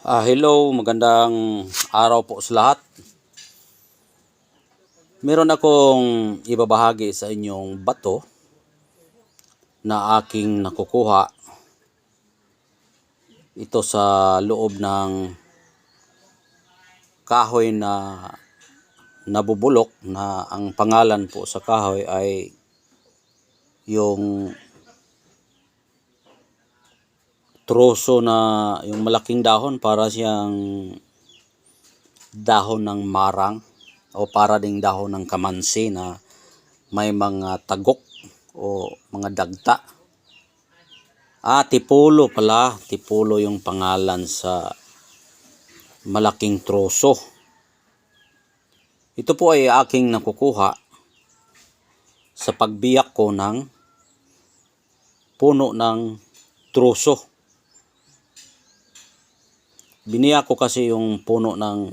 Hello, magandang araw po sa lahat. Meron akong ibabahagi sa inyong bato na aking nakukuha. Ito sa loob ng kahoy na nabubulok na ang pangalan po sa kahoy ay yung troso na yung malaking dahon para siyang dahon ng marang o para ding dahon ng kamansi na may mga tagok o mga dagta. Tipulo pala. Tipulo yung pangalan sa malaking troso. Ito po ay aking nakukuha sa pagbiyak ko ng puno ng troso. Biniyak ko kasi yung puno ng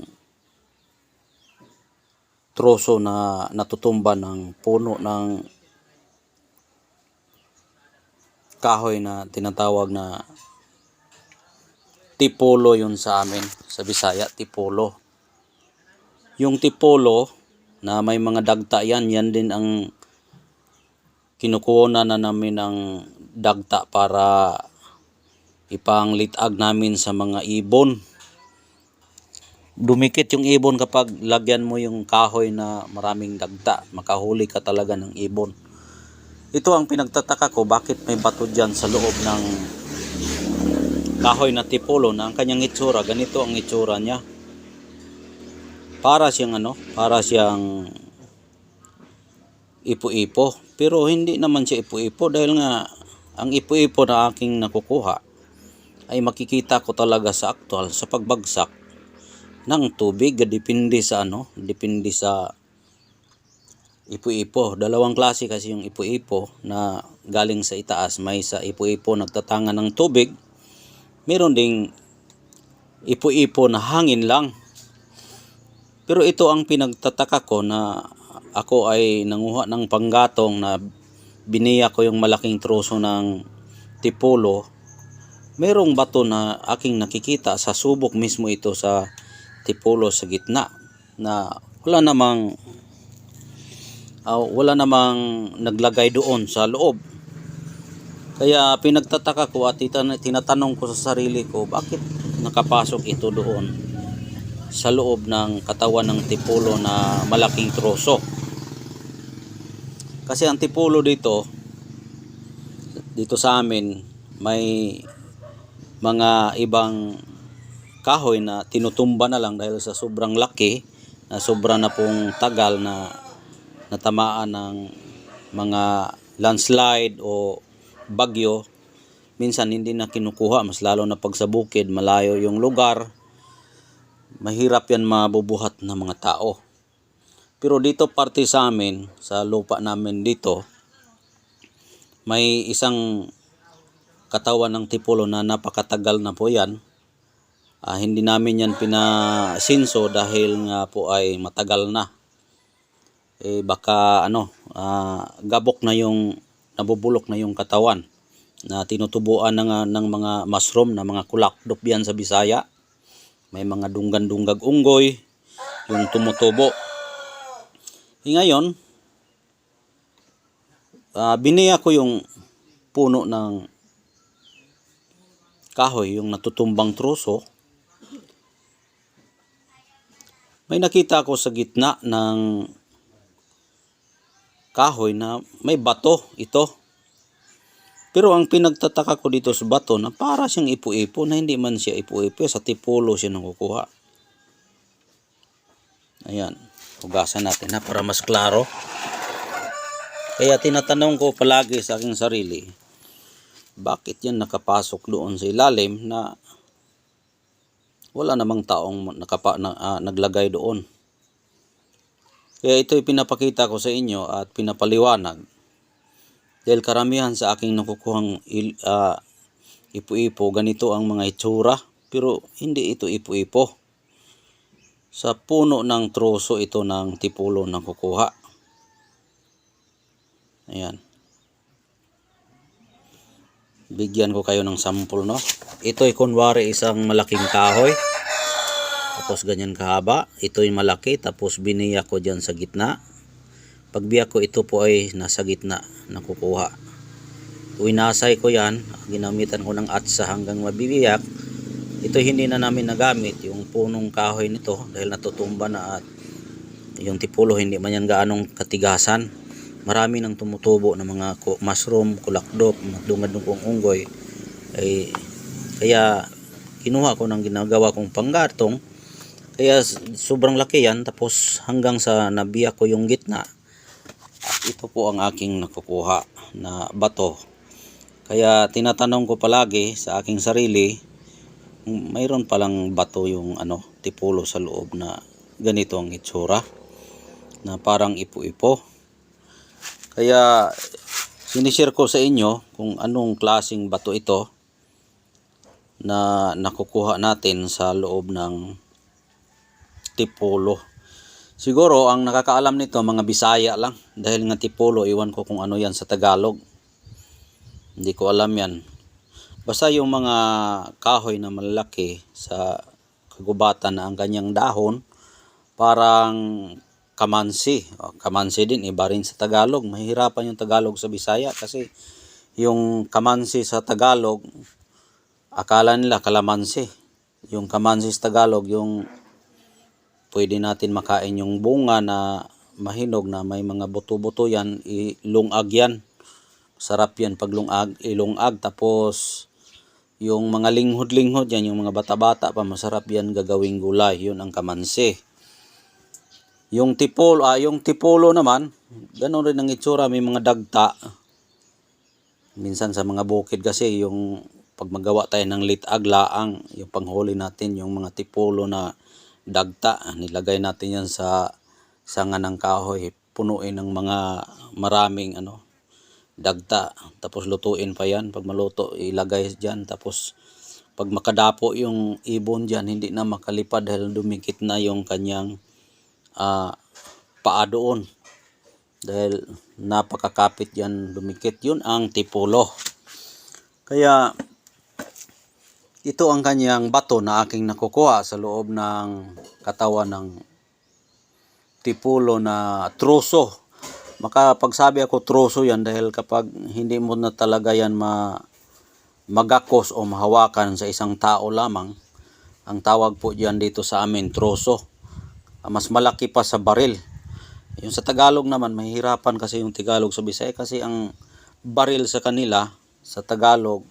troso na natutumba ng puno ng kahoy na tinatawag na tipulo yun sa amin. Sa Bisaya, tipulo. Yung tipulo na may mga dagta yan din ang kinukuha na namin ng dagta para ipanglitag namin sa mga ibon. Dumikit yung ibon kapag lagyan mo yung kahoy na maraming dagta. Makahuli ka talaga ng ibon. Ito ang pinagtataka ko, bakit may bato dyan sa loob ng kahoy na tipulo na ang kanyang itsura, ganito ang itsura niya. Para siyang ipo-ipo. Pero hindi naman siya ipo-ipo dahil nga ang ipo-ipo na aking nakukuha ay makikita ko talaga sa aktual sa pagbagsak ng tubig. Depende sa ipo-ipo. Dalawang klase kasi yung ipo-ipo na galing sa itaas. May sa ipo-ipo nagtatanga ng tubig. Meron ding ipo-ipo na hangin lang. Pero ito ang pinagtataka ko, na ako ay nanguha ng panggatong na biniyak ko yung malaking troso ng tipulo. Merong bato na aking nakikita sa subok mismo ito sa tipulo sa gitna na wala namang naglagay doon sa loob. Kaya pinagtataka ko at tinatanong ko sa sarili ko, bakit nakapasok ito doon sa loob ng katawan ng tipulo na malaking troso. Kasi ang tipulo dito sa amin, may mga ibang kahoy na tinutumba na lang dahil sa sobrang laki, na sobra na pong tagal na natamaan ng mga landslide o bagyo. Minsan hindi na kinukuha, mas lalo na pag sa bukid, malayo yung lugar, mahirap yan mabubuhat ng mga tao. Pero dito parte sa amin, sa lupa namin dito, may isang katawan ng tipulo na napakatagal na po yan. Hindi namin yan pinasinso dahil nga po ay matagal na. Baka gabok na yung, nabubulok na yung katawan na tinutubuan ng mga mushroom, na mga kulakdop yan sa Bisaya. May mga dunggan-dunggag unggoy yung tumutubo. Ngayon, biniya ko yung puno ng kahoy, yung natutumbang troso. May nakita ko sa gitna ng kahoy na may bato ito. Pero ang pinagtataka ko dito sa bato, na para siyang ipo-ipo, na hindi man siya ipo-ipo, sa tipulo siya nakukuha. Ayan, hugasan natin para mas klaro. Kaya tinatanong ko palagi sa aking sarili, bakit yan nakapasok doon sa ilalim na wala namang taong naglagay doon. Kaya ito'y pinapakita ko sa inyo at pinapaliwanag. Dahil karamihan sa aking nakukuhang ipo-ipo, ganito ang mga itsura. Pero hindi ito ipo-ipo. Sa puno ng troso ito ng tipulo na kukuha. Ayan. bigyan ko kayo ng sample, no? Ito ay kunwari isang malaking kahoy. Tapos ganyan kahaba. Ito ay malaki. Tapos biniyak ko dyan sa gitna. Pagbiyak ko, ito po ay nasa gitna. Nakukuha. Winasay ko yan. Ginamitan ko ng atsa hanggang mabibiyak. Ito hindi na namin nagamit. Yung punong kahoy nito. Dahil natutumba na at yung tipulo hindi man yan gaanong katigasan. Marami nang tumutubo ng mga mushroom, kulakdok, dungad-dungkong unggoy. Kaya kinuha ko ng ginagawa kong panggatong. Kaya sobrang laki yan. Tapos hanggang sa nabiyak ko yung gitna. At ito po ang aking nakukuha na bato. Kaya tinatanong ko palagi sa aking sarili, mayroon palang bato yung tipulo sa loob na ganito ang itsura. Na parang ipo-ipo. Kaya sinishare ko sa inyo kung anong klaseng bato ito na nakukuha natin sa loob ng tipulo. Siguro ang nakakaalam nito mga Bisaya lang, dahil nga tipulo, iwan ko kung ano yan sa Tagalog. Hindi ko alam yan. Basta yung mga kahoy na malaki sa kagubatan na ang kanyang dahon parang kamansi. Kamansi din, iba rin sa Tagalog. Mahirapan yung Tagalog sa Bisaya kasi yung kamansi sa Tagalog, akala nila kalamansi. Yung kamansi sa Tagalog, yung pwede natin makain yung bunga na mahinog na may mga buto-buto yan, ilungag yan. Sarap yan pag ilungag. Tapos yung mga linghod-linghod yan, yung mga bata-bata pa, masarap yan gagawing gulay. Yun ang kamansi. Yung tipulo naman, ganoon rin ang itsura, may mga dagta. Minsan sa mga bukid kasi, yung pag magawa tayo ng litag laang, yung panghuli natin, yung mga tipulo na dagta, nilagay natin yan sa sanga ng kahoy, punuin ng mga maraming dagta, tapos lutuin pa yan. Pag maluto, ilagay dyan, tapos pag makadapo yung ibon dyan, hindi na makalipad dahil dumikit na yung kanyang paa doon, dahil napakakapit yan dumikit. Yun ang tipulo. Kaya ito ang kanyang bato na aking nakukuha sa loob ng katawan ng tipulo na troso. Makapagsabi ako troso yan dahil kapag hindi mo na talaga yan magakos o mahawakan sa isang tao lamang, ang tawag po diyan dito sa amin troso. Mas malaki pa sa baril. Yung sa Tagalog naman, mahirapan kasi yung Tagalog sa Bisaya kasi ang baril sa kanila, sa Tagalog,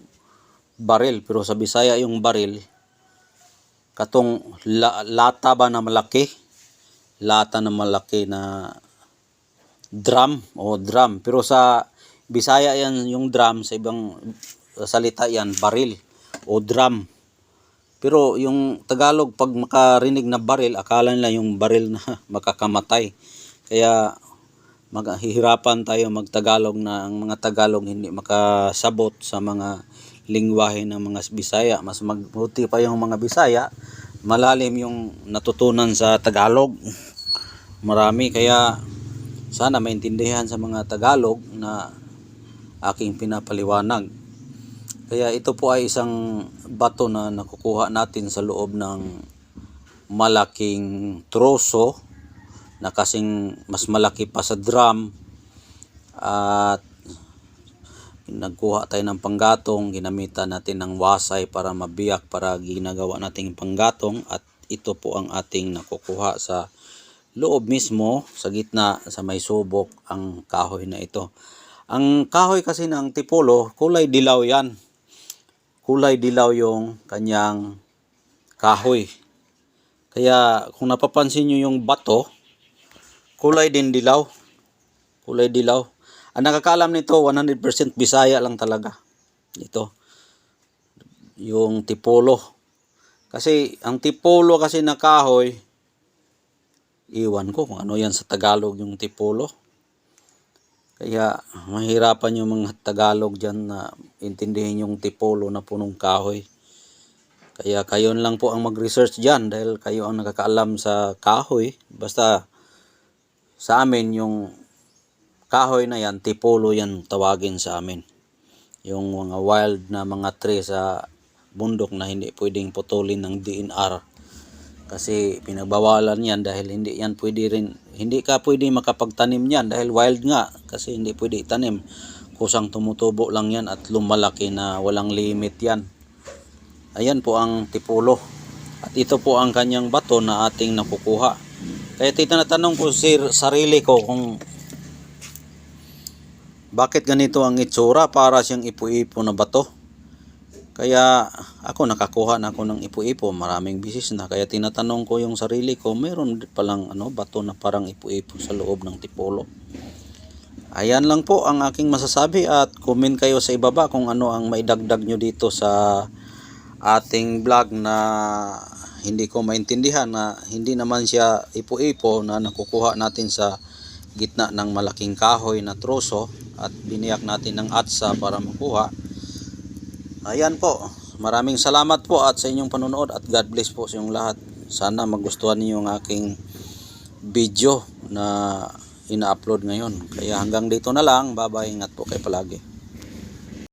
baril. Pero sa Bisaya yung baril, katong lata ba na malaki? Lata na malaki na drum o drum. Pero sa Bisaya yan yung drum, sa ibang salita yan, baril o drum. Pero yung Tagalog, pag makarinig na baril, akala nila yung baril na makakamatay. Kaya maghihirapan tayo magtagalog na ang mga Tagalog hindi makasabot sa mga lingwahe ng mga Bisaya. Mas magbuti pa yung mga Bisaya, malalim yung natutunan sa Tagalog. Marami, kaya sana maintindihan sa mga Tagalog na aking pinapaliwanag. Kaya ito po ay isang bato na nakukuha natin sa loob ng malaking troso na kasing mas malaki pa sa drum. At nagkuha tayo ng panggatong, ginamitan natin ng wasay para mabiyak, para ginagawa nating panggatong. At ito po ang ating nakukuha sa loob mismo, sa gitna, sa may subok, ang kahoy na ito. Ang kahoy kasi ng tipulo, kulay dilaw yan. Kulay dilaw yung kanyang kahoy. Kaya kung napapansin nyo yung bato, kulay din dilaw. Kulay dilaw. Ang nakakaalam nito, 100% Bisaya lang talaga. Ito. Yung tipulo. Kasi ang tipulo kasi na kahoy, iwan ko kung ano yan sa Tagalog yung tipulo. Kaya mahirapan yung mga Tagalog dyan na intindihin yung tipulo na punong kahoy. Kaya kayo lang po ang mag-research dyan dahil kayo ang nakakaalam sa kahoy. Basta sa amin yung kahoy na yan, tipulo yan tawagin sa amin. yung mga wild na mga tree sa bundok na hindi pwedeng putulin ng DNR. Kasi pinagbawalan yan dahil hindi yan pwede rin, hindi ka pwede makapagtanim yan dahil wild nga, kasi hindi pwede itanim. Kusang tumutubo lang yan at lumalaki na walang limit yan. Ayan po ang tipulo. At ito po ang kanyang bato na ating nakukuha. Kaya tinatanong ko sarili ko kung bakit ganito ang itsura, para siyang ipo-ipo na bato. Kaya ako nakakuha na ako ng ipo-ipo, maraming bisis na. Kaya tinatanong ko yung sarili ko, mayroon palang bato na parang ipo-ipo sa loob ng tipulo. Ayan lang po ang aking masasabi, at comment kayo sa ibaba kung ano ang maidagdag nyo dito sa ating vlog na hindi ko maintindihan, na hindi naman siya ipo-ipo na nakukuha natin sa gitna ng malaking kahoy na troso at biniyak natin ng atsa para makuha. Ayan po, maraming salamat po at sa inyong panonood, at God bless po sa inyong lahat. Sana magustuhan niyo ang aking video na ina-upload ngayon. Kaya hanggang dito na lang, bye bye, ingat po kayo palagi.